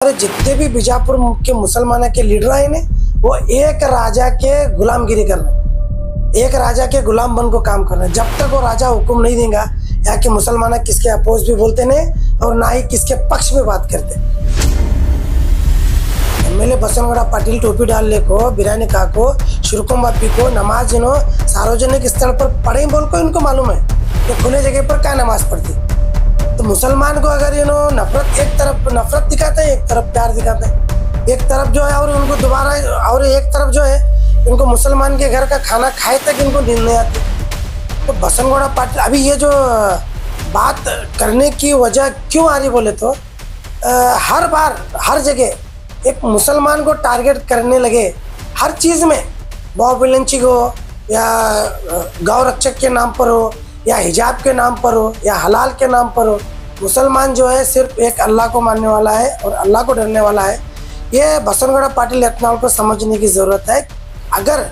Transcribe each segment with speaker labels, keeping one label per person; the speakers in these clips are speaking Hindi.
Speaker 1: जितने भी बीजापुर के मुसलमानों के लीडर आए ने वो एक राजा के गुलामगिरी कर रहे हैं, एक राजा के गुलाम बन को काम कर रहे हैं। जब तक वो राजा हुक्म नहीं देगा यहाँ के मुसलमान किसके अपोज भी बोलते नहीं और ना ही किसके पक्ष में बात करते। एमएलए बसनगौड़ा पाटिल टोपी डालने को बिरानी का को शुरुकुम बापी को नमाज इनो सार्वजनिक स्थल पर पढ़े बोल को इनको मालूम है कि खुले जगह पर क्या नमाज पढ़ती। तो मुसलमान को अगर ये नफरत, एक तरफ नफरत दिखाते हैं, एक तरफ प्यार दिखाते हैं, एक तरफ जो है और उनको दोबारा और एक तरफ जो है इनको मुसलमान के घर का खाना खाए तक इनको नींद नहीं आती। तो बसनगौड़ा पाटिल अभी ये जो बात करने की वजह क्यों आ रही बोले तो हर बार हर जगह एक मुसलमान को टारगेट करने लगे, हर चीज़ में बहुविलंची हो या गौ रक्षक के नाम पर हो या हिजाब के नाम पर हो या हलाल के नाम पर हो, मुसलमान जो है सिर्फ एक अल्लाह को मानने वाला है और अल्लाह को डरने वाला है। ये बसनगौड़ा पाटिल यत्नाल को समझने की ज़रूरत है। अगर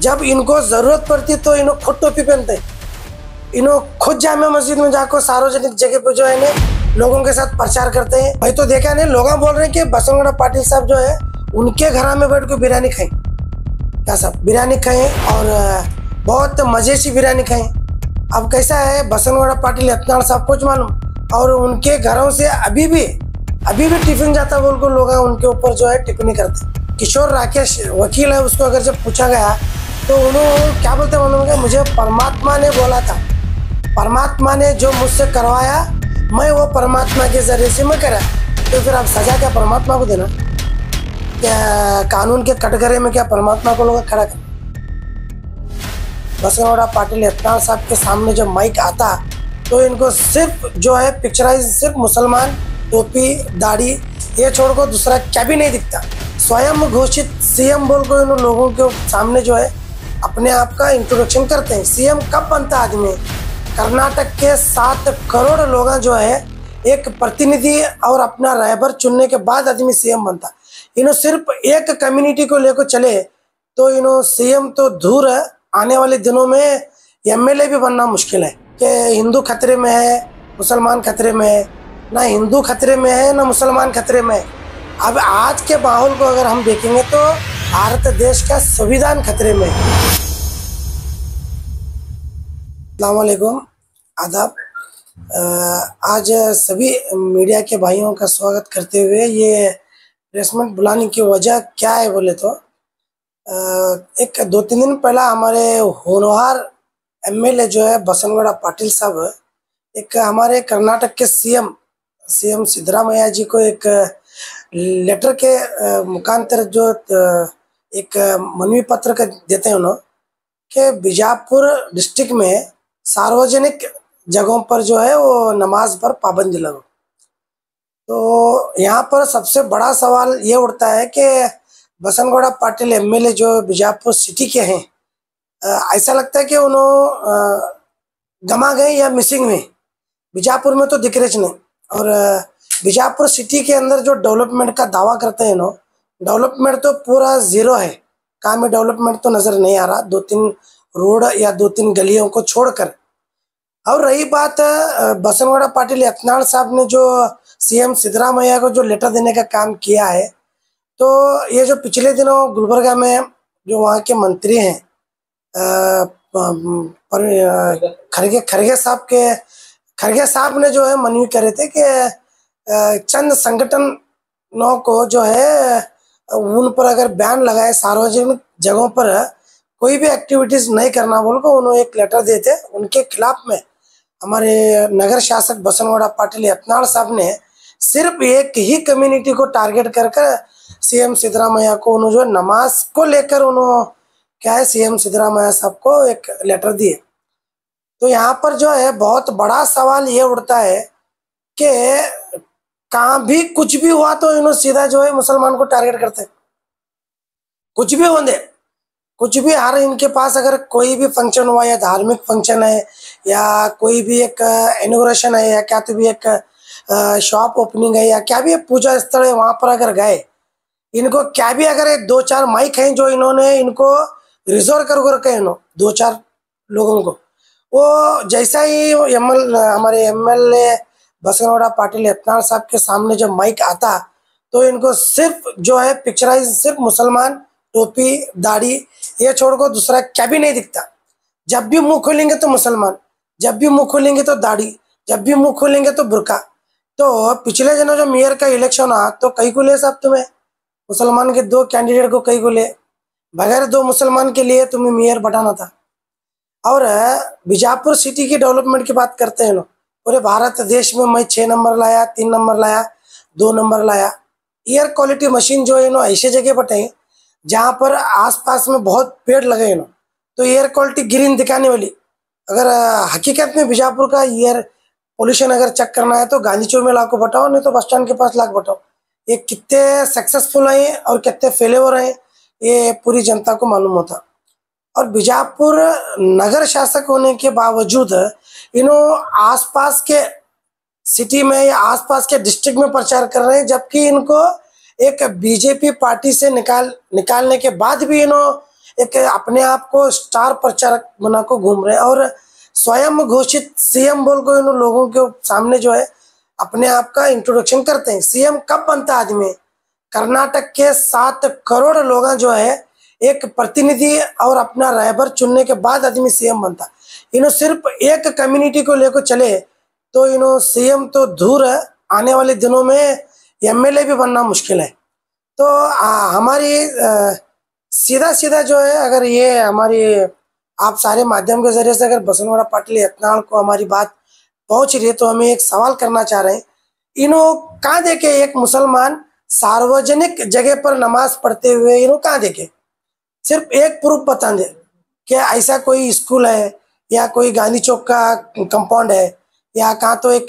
Speaker 1: जब इनको ज़रूरत पड़ती तो इन्हों खुद टोपी पहनते, इन्हों खुद जामे मस्जिद में जाकर सार्वजनिक जगह पर जो है ना लोगों के साथ प्रचार करते हैं। भाई तो देखा नहीं, लोग बोल रहे हैं कि बसनगौड़ा पाटिल साहब जो है उनके घर में बैठ कर बिरयानी खाएं, क्या सब बिरयानी खाएं और बहुत मज़े से बिरयानी खाएं। अब कैसा है, बसनगौड़ा पाटिल यत्नाल साहब कुछ मालूम और उनके घरों से अभी भी टिफिन जाता बोल को लोग उनके ऊपर जो है टिप्पणी करते। किशोर राकेश वकील है, उसको अगर जब पूछा गया तो उन्होंने क्या बोलते मालूम, मुझे परमात्मा ने बोला था, परमात्मा ने जो मुझसे करवाया मैं वो परमात्मा के जरिए से मैं करा। तो फिर आप सजा क्या परमात्मा को देना, क्या कानून के कटघरे में क्या परमात्मा को लोग खड़ा कर। बसनगौड़ा पाटिल यत्नाल साहब के सामने जब माइक आता तो इनको सिर्फ जो है पिक्चराइज सिर्फ मुसलमान, टोपी, दाढ़ी ये छोड़ को दूसरा क्या भी नहीं दिखता। स्वयं घोषित सीएम बोल को इन लोगों के सामने जो है अपने आप का इंट्रोडक्शन करते हैं। सीएम कब बनता आदमी, कर्नाटक के 7 करोड़ लोग जो है एक प्रतिनिधि और अपना रहबर चुनने के बाद आदमी सीएम बनता। इन्हों सिर्फ एक कम्युनिटी को लेकर चले तो इन्हों सीएम तो दूर है, आने वाले दिनों में एमएलए भी बनना मुश्किल है। कि हिंदू खतरे में है, मुसलमान खतरे में है, ना हिंदू खतरे में है ना मुसलमान खतरे में है। अब आज के माहौल को अगर हम देखेंगे तो भारत देश का संविधान खतरे में है। अस्सलाम वालेकुम, आदाब। आज सभी मीडिया के भाइयों का स्वागत करते हुए ये प्रेस मीट बुलाने की वजह क्या है बोले तो एक 2-3 दिन पहला हमारे होनहार एमएलए जो है बसनगौड़ा पाटिल साहब एक हमारे कर्नाटक के सीएम सिद्धरामैया जी को एक लेटर के मुखांतर जो एक मनवी पत्र का देते हैं उन्होंने कि बीजापुर डिस्ट्रिक्ट में सार्वजनिक जगहों पर जो है वो नमाज पर पाबंदी लगो। तो यहाँ पर सबसे बड़ा सवाल ये उठता है कि बसनगौड़ा पाटिल एमएलए जो बीजापुर सिटी के हैं, ऐसा लगता है कि उन्होंने गमा गए या मिसिंग हुए। बीजापुर में तो दिख रहे नहीं और बीजापुर सिटी के अंदर जो डेवलपमेंट का दावा करते हैं ना, डेवलपमेंट तो पूरा जीरो है, काम में डेवलपमेंट तो नज़र नहीं आ रहा, 2-3 रोड या 2-3 गलियों को छोड़कर। और रही बात बसनगौड़ा पाटिल यत्नाल साहब ने जो सीएम सिद्धरामैया को जो लेटर देने का काम किया है, तो ये जो पिछले दिनों गुलबर्गा में जो वहाँ के मंत्री हैं खरगे साहब ने जो है मनवी करे थे कि चंद संगठनों को जो है उन पर अगर बैन लगाए, सार्वजनिक जगहों पर कोई भी एक्टिविटीज नहीं करना बोल को उन्होंने एक लेटर देते। उनके खिलाफ में हमारे नगर शासक बसनगौड़ा पाटिल यत्नाल साहब ने सिर्फ एक ही कम्युनिटी को टारगेट कर सीएम सिद्धरामैया को उन्होंने जो नमाज को लेकर उन्होंने क्या है सीएम सिद्धरामैया साहब को एक लेटर दिए। तो यहाँ पर जो है बहुत बड़ा सवाल ये उठता है कि कहाँ भी कुछ भी हुआ तो इन्होंने सीधा जो है मुसलमान को टारगेट करते हैं। कुछ भी हो दे, कुछ भी, हर इनके पास अगर कोई भी फंक्शन हुआ या धार्मिक फंक्शन है या कोई भी एक इनॉग्रेशन है या क्या तो भी एक शॉप ओपनिंग है या क्या भी पूजा स्थल है, वहाँ पर अगर गए इनको क्या भी अगर 2-4 माइक हैं जो इन्होंने इनको रिजर्व कर रखे 2-4 लोगों को, वो जैसा ही हमारे एमएलए बसनगौड़ा पाटिल यत्नाल साहब के सामने जब माइक आता तो इनको सिर्फ जो है पिक्चराइज सिर्फ मुसलमान, टोपी, दाढ़ी, ये छोड़कर दूसरा क्या भी नहीं दिखता। जब भी मुंह खोलेंगे तो मुसलमान, जब भी मुंह खोलेंगे तो दाढ़ी, जब भी मुंह खोलेंगे तो बुर्का। तो पिछले दिनों जो मेयर का इलेक्शन हुआ तो कई को ले साहब तुम्हें, मुसलमान के 2 कैंडिडेट को कई को ले, बगैर 2 मुसलमान के लिए तुम्हें मेयर बढ़ाना था। और बीजापुर सिटी की डेवलपमेंट की बात करते हैं लोग, पूरे भारत देश में मैं 6 नंबर लाया, 3 नंबर लाया, 2 नंबर लाया। एयर क्वालिटी मशीन जो है ना ऐसे जगह बटे जहाँ पर आसपास में बहुत पेड़ लगे ना, तो एयर क्वालिटी ग्रीन दिखाने वाली। अगर हकीकत में बीजापुर का एयर पोल्यूशन अगर चेक करना है तो गांधी चौक में लाको बताओ, नहीं तो बस स्टैंड के पास लाख बताओ। ये कितने सक्सेसफुल हैं और कितने फेलेवर हैं ये पूरी जनता को मालूम होता। और बीजापुर नगर शासक होने के बावजूद इन्हों आसपास के सिटी में या आसपास के डिस्ट्रिक्ट में प्रचार कर रहे हैं, जबकि इनको एक बीजेपी पार्टी से निकालने के बाद भी इन्हों एक अपने आप को स्टार प्रचारक बना को घूम रहे हैं और स्वयं घोषित सीएम बोल को इन लोगों के सामने जो है अपने आप का इंट्रोडक्शन करते हैं। सीएम कब बनता आदमी? कर्नाटक के 7 करोड़ लोग जो है एक प्रतिनिधि और अपना रहबर चुनने के बाद आदमी सीएम बनता। इन्हों सिर्फ एक कम्युनिटी को लेकर चले तो इन्हों सीएम तो दूर है, आने वाले दिनों में एमएलए भी बनना मुश्किल है। तो हमारी सीधा सीधा जो है, अगर ये हमारी आप सारे माध्यम के जरिए से अगर बसनगौड़ा पाटिल यत्नाल को हमारी बात पहुंच रही है तो हमें एक सवाल करना चाह रहे हैं, इन्हों कहाँ देखे एक मुसलमान सार्वजनिक जगह पर नमाज पढ़ते हुए? इन्हों कहाँ देखे? सिर्फ एक प्रूफ बता दे कि ऐसा कोई स्कूल है या कोई गांधी चौक का कंपाउंड है या कहाँ तो एक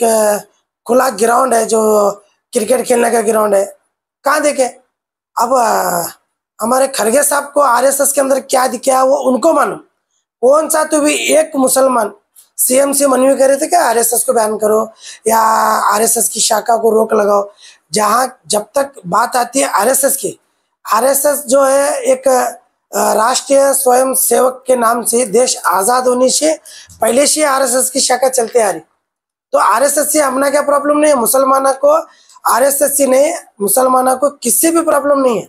Speaker 1: खुला ग्राउंड है जो क्रिकेट खेलने का ग्राउंड है, कहाँ देखे? अब हमारे खड़गे साहब को आरएसएस के अंदर क्या दिखा वो उनको मालूम। कौन सा तो भी एक मुसलमान सीएम से मनवी करे थे कि आरएसएस को बैन करो या आरएसएस की शाखा को रोक लगाओ। जहां जब तक बात आती है आरएसएस की, आरएसएस जो है एक राष्ट्रीय स्वयं सेवक के नाम से देश आजाद होने से पहले से आरएसएस की शाखा चलते आ रही। तो आरएसएस से अपना क्या प्रॉब्लम नहीं है, मुसलमानों को आरएसएस से नहीं, मुसलमानों को किसी भी प्रॉब्लम नहीं है।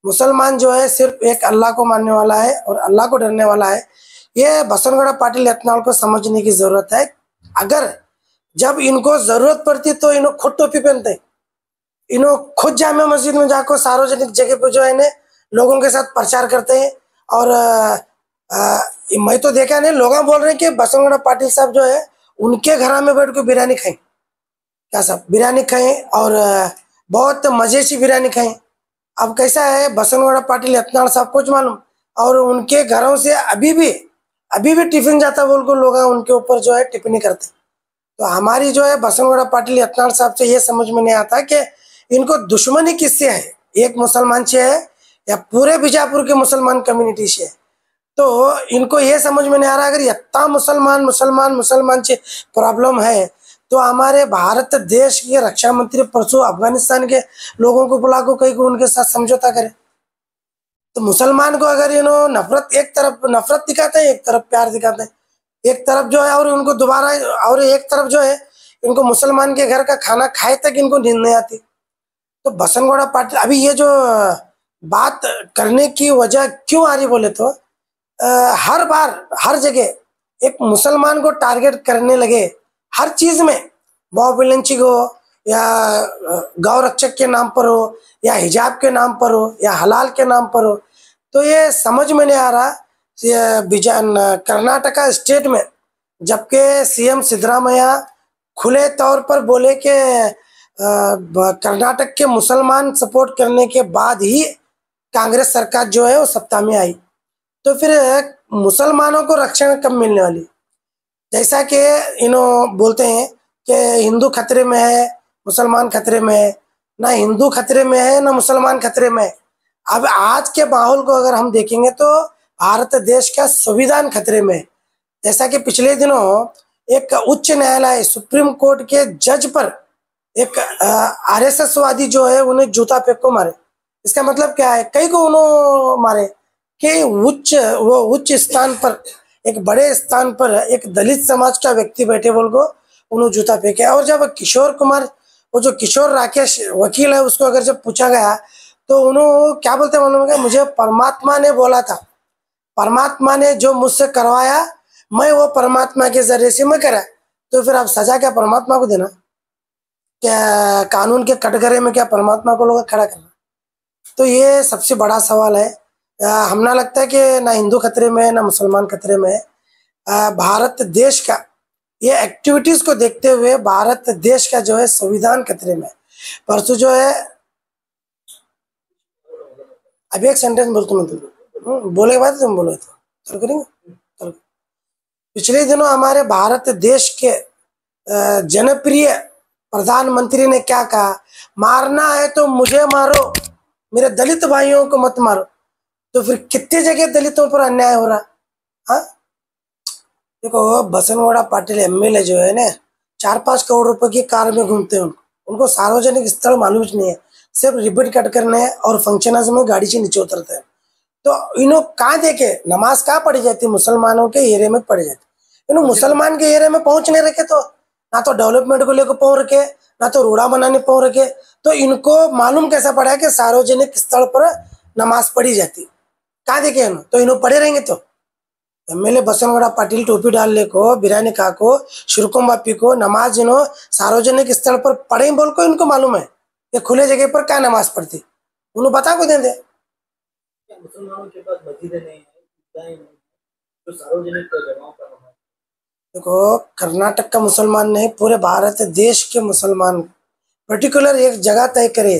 Speaker 1: मुसलमान जो है सिर्फ एक अल्लाह को मानने वाला है और अल्लाह को डरने वाला है। ये बसनगौड़ा पाटिल यत्नाल को समझने की जरूरत है। अगर जब इनको जरूरत पड़ती तो इन्हों खुद टोपी पहनते, इन्हों खुद जामे मस्जिद में जाकर सार्वजनिक जगह पर जो है ना लोगों के साथ प्रचार करते हैं। और मैं तो देखा नहीं, लोग बोल रहे हैं कि बसनगौड़ा पाटिल साहब जो है उनके घर में बैठ के बिरयानी खाएं, क्या साहब बिरयानी खाएं और बहुत मजे से बिरयानी खाएं। अब कैसा है, बसनगौड़ा पाटिल यत्नाल साहब कुछ मालूम, और उनके घरों से अभी भी टिफिन जाता बोल को लोग उनके ऊपर जो है टिप्पणी करते। तो हमारी जो है बसनगौड़ा पाटिल यत्नाल साहब से ये समझ में नहीं आता कि इनको दुश्मनी किससे है, एक मुसलमान से है या पूरे बीजापुर के मुसलमान कम्युनिटी से है। तो इनको ये समझ में नहीं आ रहा, अगर इतना मुसलमान से प्रॉब्लम है तो हमारे भारत देश के रक्षा मंत्री परसों अफगानिस्तान के लोगों को बुला को कहीं को उनके साथ समझौता करे। तो मुसलमान को अगर नफरत, एक तरफ नफरत दिखाते हैं, एक तरफ प्यार दिखाते हैं, एक तरफ जो है और उनको दोबारा, और एक तरफ जो है इनको मुसलमान के घर का खाना खाए तक इनको नींद नहीं आती। तो बसनगौड़ा पाटिल अभी ये जो बात करने की वजह क्यों आ रही बोले तो हर बार हर जगह एक मुसलमान को टारगेट करने लगे, हर चीज में, बाहुबली हो या गौ रक्षक के नाम पर हो या हिजाब के नाम पर हो या हलाल के नाम पर हो। तो ये समझ में नहीं आ रहा। कर्नाटका स्टेट में जबकि सीएम सिद्धरामैया खुले तौर पर बोले कि कर्नाटक के मुसलमान सपोर्ट करने के बाद ही कांग्रेस सरकार जो है वो सत्ता में आई, तो फिर मुसलमानों को रक्षण कब मिलने वाली? जैसा कि बोलते हैं कि हिंदू खतरे में है, मुसलमान खतरे में है, ना हिंदू खतरे में है ना मुसलमान खतरे में है। अब आज के माहौल को अगर हम देखेंगे तो भारत देश का संविधान खतरे में है। जैसा कि पिछले दिनों एक उच्च न्यायालय सुप्रीम कोर्ट के जज पर एक आरएसएस वादी जो है उन्हें जूता फेंक को मारे। इसका मतलब क्या है? कई को उन्होंने मारे कि उच्च स्थान पर, एक बड़े स्थान पर एक दलित समाज का व्यक्ति बैठे बोल को उन्होंने जूता फेंके। और जब किशोर कुमार वो जो किशोर राकेश वकील है उसको अगर जब पूछा गया तो उन्होंने क्या बोलते मालूम है, मुझे परमात्मा ने बोला था, परमात्मा ने जो मुझसे करवाया मैं वो परमात्मा के जरिए से मैं करा। तो फिर आप सजा क्या परमात्मा को देना, क्या कानून के कटघरे में क्या परमात्मा को लोग खड़ा करना? तो ये सबसे बड़ा सवाल है। हम ना लगता है कि ना हिंदू खतरे में है ना मुसलमान खतरे में है। भारत देश का ये एक्टिविटीज को देखते हुए भारत देश का जो है संविधान खतरे में है। परसों जो है, अभी एक सेंटेंस बोलते मैं तुम बोले के बाद तुम बोलो तो चल करेंगे चलो। पिछले दिनों हमारे भारत देश के जनप्रिय प्रधानमंत्री ने क्या कहा, मारना है तो मुझे मारो, मेरे दलित भाइयों को मत मारो। तो फिर कितनी जगह दलितों पर अन्याय हो रहा। हाँ देखो, बसनगौड़ा पाटिल एमएलए जो है ना 4-5 करोड़ रुपए की कार में घूमते हैं, उनको सार्वजनिक स्थल मालूम नहीं है, सिर्फ रिबन कट करने और फंक्शन में गाड़ी से नीचे उतरते हैं। तो इन्हों कहाँ देखे नमाज कहाँ पढ़ी जाती, मुसलमानों के एरिया में पढ़ी जाती। इन्हों मुसलमान के एरिया में पहुंच नहीं रखे, तो ना तो डेवलपमेंट को लेकर पहुंच रखे, ना तो रोड़ा बनाने पहुंच रखे। तो इनको मालूम कैसा पड़ा कि सार्वजनिक स्थल पर नमाज पढ़ी जाती, कहाँ देखे इन्हों? तो इन्हों पढ़े रहेंगे। तो एमएलए बसनगौड़ा पाटिल टोपी डालने को, बिरानी खा को, शुरुकुम बापी को नमाज इन्हों सार्वजनिक स्थल पर पढ़े बोल को इनको मालूम है कि खुले जगह पर क्या नमाज पढ़ती, उन्होंने बता को दे।
Speaker 2: मुसलमानों के पास मस्जिदें नहीं है, तो सार्वजनिक जगहों पर नमाज।
Speaker 1: देखो, कर्नाटक का मुसलमान नहीं, पूरे भारत देश के मुसलमान पर्टिकुलर एक जगह तय करे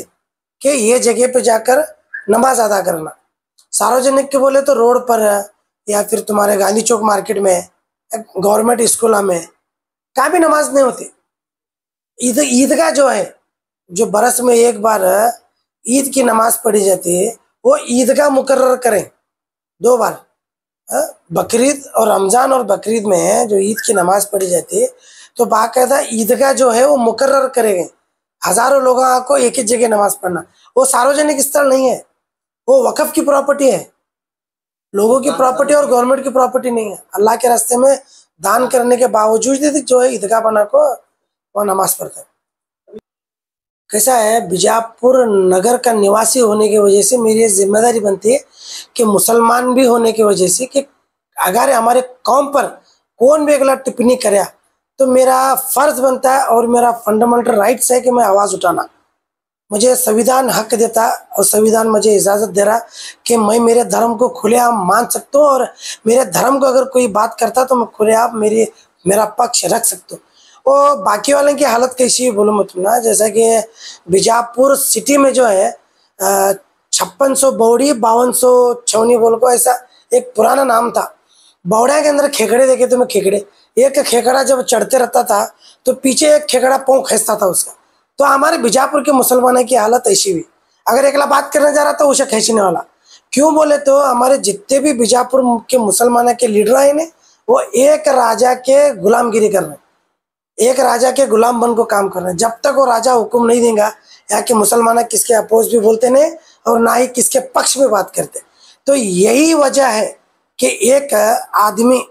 Speaker 1: कि ये जगह पे जाकर नमाज अदा करना। सार्वजनिक के बोले तो रोड पर है, या फिर तुम्हारे गांधी चौक मार्केट में, गवर्नमेंट स्कूल में कहाँ भी नमाज नहीं होती। ईदगाह जो है, जो बरस में एक बार ईद की नमाज पढ़ी जाती है, वो ईदगाह मुकर्रर करें 2 बार। बकरीद और रमजान और बकरीद में जो ईद की नमाज पढ़ी जाती है, तो बाकायदा ईदगाह जो है वो मुकर्रर करेंगे, हजारों लोगों को एक ही जगह नमाज पढ़ना। वो सार्वजनिक स्थल नहीं है, वो वक्फ की प्रॉपर्टी है, लोगों की प्रॉपर्टी और गवर्नमेंट की प्रॉपर्टी नहीं है। अल्लाह के रास्ते में दान करने के बावजूद जो है ईदगाह बना को वो नमाज पढ़ता है। कैसा है, बीजापुर नगर का निवासी होने की वजह से मेरी जिम्मेदारी बनती है कि मुसलमान भी होने की वजह से कि अगर हमारे कौम पर कौन भी अगला टिप्पणी करे तो मेरा फर्ज बनता है और मेरा फंडामेंटल राइट्स है कि मैं आवाज़ उठाना। मुझे संविधान हक देता और संविधान मुझे इजाज़त दे रहा कि मैं मेरे धर्म को खुलेआम मान सकता हूँ, और मेरे धर्म को अगर कोई बात करता तो मैं खुलेआम मेरा पक्ष रख सकता हूँ। और बाकी वालों की हालत कैसी है बोलो मत ना, जैसा कि बीजापुर सिटी में जो है 5600 बौड़ी 5200 छौनी बोल को ऐसा एक पुराना नाम था। बौड़ा के अंदर खेकड़े देखे तो मैं खेकड़े, एक खेकड़ा जब चढ़ते रहता था तो पीछे एक खेकड़ा पाँव खींचता था उसका। तो हमारे बीजापुर के मुसलमानों की हालत ऐसी हुई, अगर एकला बात करने जा रहा तो उसे खींचने वाला। क्यों बोले तो हमारे जितने भी बीजापुर के मुसलमानों के लीडर आए ने वो एक राजा के गुलामगिरी कर रहे हैं, एक राजा के गुलाम बन को काम कर रहे हैं। जब तक वो राजा हुक्म नहीं देगा, यहाँ के मुसलमान किसके अपोज भी बोलते नहीं और ना ही किसके पक्ष में बात करते। तो यही वजह है कि एक आदमी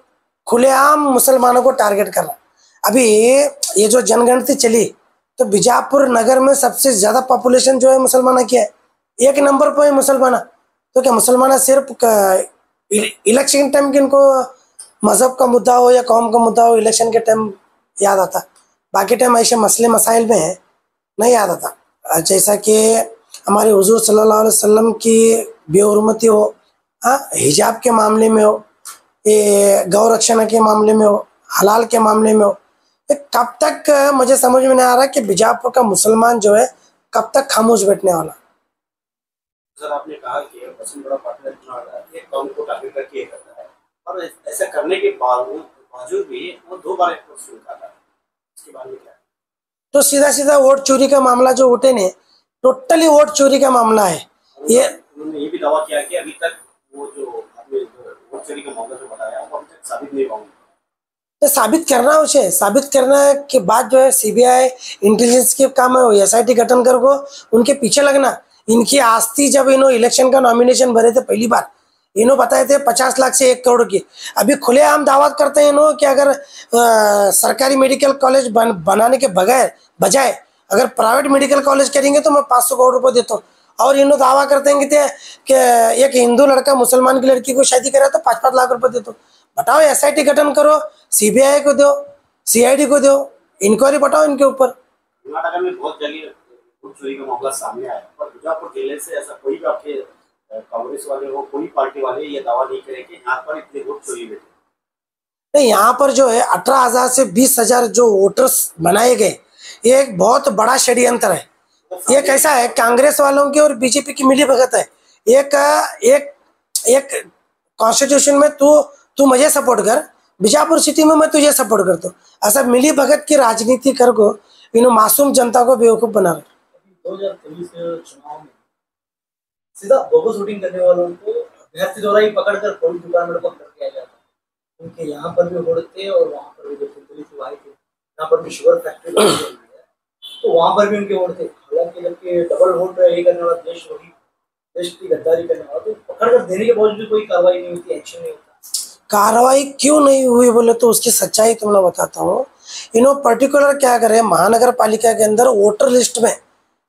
Speaker 1: खुलेआम मुसलमानों को टारगेट कर रहा। अभी ये जो जनगणति चली तो बीजापुर नगर में सबसे ज्यादा पॉपुलेशन जो है मुसलमान की है, 1 नंबर पर है मुसलमान। तो क्या मुसलमान सिर्फ इलेक्शन टाइम के इनको मजहब का मुद्दा हो या कौम का मुद्दा हो इलेक्शन के टाइम याद आता, बाकी टाइम ऐसे मसले मसाइल में है नहीं याद आता। जैसा कि हमारे हुजूर सल्लल्लाहु अलैहि वसल्लम की बेहुरमती हो, हिजाब के मामले में हो, ये गौरक्षण के मामले में हो, हलाल के मामले में हो, कब तक मुझे समझ में नहीं आ रहा कि बीजापुर का मुसलमान जो है कब तक खामोश बैठने वाला।
Speaker 2: सर आपने कहा कि बसनगौड़ा पाटिल एक कौम को टारगेट करके करता है, और ऐसा करने के बावजूद भी वो 2 बार क्वेश्चन निकाला, इसके बारे में क्या है? तो
Speaker 1: सीधा सीधा वोट चोरी का मामला जो उठे ने, टोटली वोट चोरी का मामला है। ये
Speaker 2: उन्होंने ये भी दावा किया कि अभी तक वो जो आपने वोट चोरी का मामला जो बताया वो अभी तक साबित नहीं हुआ।
Speaker 1: तो साबित करना उसे, साबित करना के बाद जो है सीबीआई इंटेलिजेंस के काम है, एसआईटी गठन कर को उनके पीछे लगना। इनकी आस्ती जब इन्हों इलेक्शन का नॉमिनेशन भरे थे पहली बार, इन्हों बताए थे 50 लाख से 1 करोड़ की। अभी खुलेआम दावा करते हैं इन्हों कि अगर सरकारी मेडिकल कॉलेज बनाने के बजाय अगर प्राइवेट मेडिकल कॉलेज करेंगे तो मैं 500 करोड़ रुपए देता हूँ। और इन लोग दावा करते हैं कि एक हिंदू लड़का मुसलमान की लड़की को शादी करे तो 5-5 लाख रुपए देता हूँ। बताओ, SIT गठन करो, CBI को दो, CID को दो, इंक्वायरी बताओ इनके ऊपर।
Speaker 2: कर्नाटक में बहुत जगह घूस चोरी का मामला सामने आया, पर बीजापुर जिले से ऐसा कोई भी आपके कांग्रेस वाले हो, कोई पार्टी वाले ये दावा नहीं करे कि यहाँ पर इतनी घूस चोरी हुई।
Speaker 1: नहीं, यहाँ पर जो है 18,000 से 20,000 जो वोटर्स बनाए गए, ये एक बहुत बड़ा षड्यंत्र है। ये कैसा है, कांग्रेस वालों की और बीजेपी की मिली भगत है। एक एक एक कॉन्स्टिट्यूशन में तू मुझे सपोर्ट कर, बीजापुर सिटी में मैं तुझे सपोर्ट करता हूँ। ऐसा मिली भगत की राजनीति कर को इन मासूम जनता को बेवकूफ बना रहे।
Speaker 3: 2023 चुनाव में सीधा बोगस वोटिंग करने वालों को अभ्यर्थी द्वारा ही पकड़कर पुलिस डिपार्टमेंट को किया जाता है। उनके यहाँ पर भी वोट थे और वहाँ पर भी जो पुलिस आए थे, यहाँ पर भी शुगर फैक्ट्री तो वहाँ पर भी उनके वोट थे। हालांकि जबकि डबल वोट ये करने वाला देश की गद्दारी करने वाला, तो पकड़ कर देने के बावजूद भी कोई कार्रवाई नहीं होती, एक्शन नहीं होता।
Speaker 1: कार्रवाई क्यों नहीं हुई बोले तो उसकी सच्चाई तुमने बताता हूँ। पर्टिकुलर क्या करे, महानगर पालिका के अंदर वोटर लिस्ट में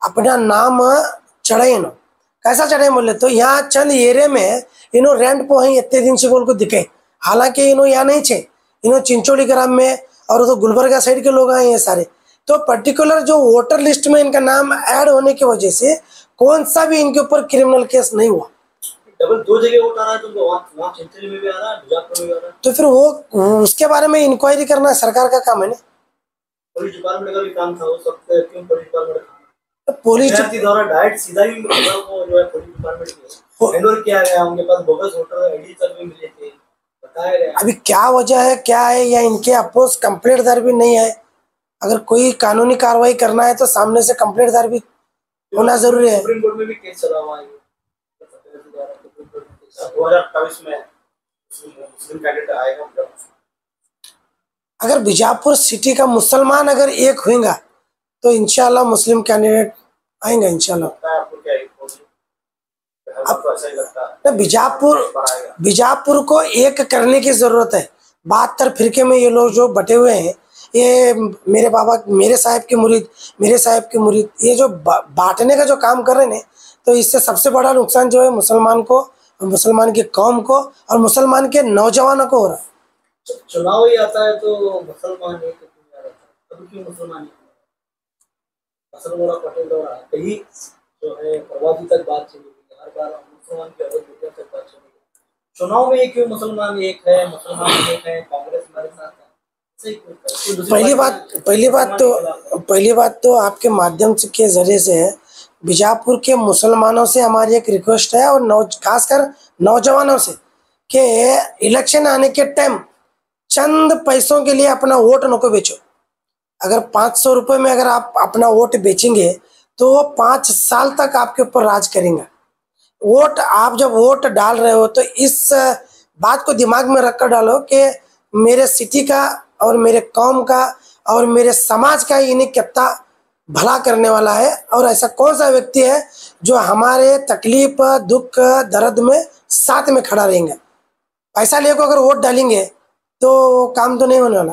Speaker 1: अपना नाम चढ़े इन्हों। कैसा चढ़े बोले तो यहाँ चंद एरिया में इन्हों रेंट पे ही इतने दिन से बोल को दिखे, हालांकि इन्हों यहाँ नहीं छे, इन्हों चिंचोली ग्राम में और तो गुलबर्गा साइड के लोग आए हैं सारे। तो पर्टिकुलर जो वोटर लिस्ट में इनका नाम ऐड होने की वजह से कौन सा भी इनके ऊपर क्रिमिनल केस नहीं हुआ।
Speaker 3: डबल 2 जगह वोट आ रहा है, तो वहाँ चिंचोली में भी आ रहा है, बीजापुर में भी आ रहा है।
Speaker 1: तो फिर वो उसके बारे में इंक्वायरी करना सरकार का काम है ना।
Speaker 3: पुलिस डिपार्टमेंट का भी काम था, वो सब क्यों पुलिस डिपार्टमेंट
Speaker 1: पुलिस
Speaker 3: द्वारा डायरेक्ट सीधा ही जो है पुलिस डिपार्टमेंट को हैंडओवर किया गया। उनके पास बोगस वोटर आईडी तक भी मिले थे, बताया गया।
Speaker 1: अभी क्या वजह है, क्या है, या इनके अपोज कंप्लेंट दर भी नहीं है। अगर कोई कानूनी कार्रवाई करना है तो सामने से कंप्लेंट दर भी होना जरूरी है।
Speaker 3: सुप्रीम कोर्ट में भी केस चला हुआ है
Speaker 2: 2028 में मुस्लिम कैंडिडेट आएगा।
Speaker 1: अगर बीजापुर सिटी का मुसलमान अगर एक होगा तो इंशाल्लाह मुस्लिम कैंडिडेट आएंगे इंशाल्लाह। अब बीजापुर को एक करने की जरूरत है। 72 फिरके में ये लोग जो बटे हुए हैं, ये मेरे साहब के मुरीद, ये जो बांटने का जो काम कर रहे हैं, तो इससे सबसे बड़ा नुकसान जो है मुसलमान को, मुसलमान की कौम को और मुसलमान के नौजवानों को हो रहा है।
Speaker 3: चुनाव ही आता है तो मुसलमान नहीं तो क्यों मुसलमान पटेल द्वारा कहीं जो है प्रवादी तक बात चली, हर बार मुसलमान की तक बात चली। चुनाव में क्यों मुसलमान एक है, कांग्रेस हमारे साथ है।
Speaker 1: पहली बात तो आपके माध्यम से के जरिए से है, बीजापुर के मुसलमानों से हमारी एक रिक्वेस्ट है और खासकर नौजवानों से कि इलेक्शन आने के टाइम चंद पैसों के लिए अपना वोट न को बेचो। अगर 500 रुपये में अगर आप अपना वोट बेचेंगे तो वो 5 साल तक आपके ऊपर राज करेंगे। आप जब वोट डाल रहे हो तो इस बात को दिमाग में रख कर डालो कि मेरे सिटी का और मेरे कौम का और मेरे समाज का इन्हें कितना भला करने वाला है, और ऐसा कौन सा व्यक्ति है जो हमारे तकलीफ, दुख, दर्द में साथ में खड़ा रहेंगे। पैसा लेकर अगर वोट डालेंगे तो काम तो नहीं होने वाला।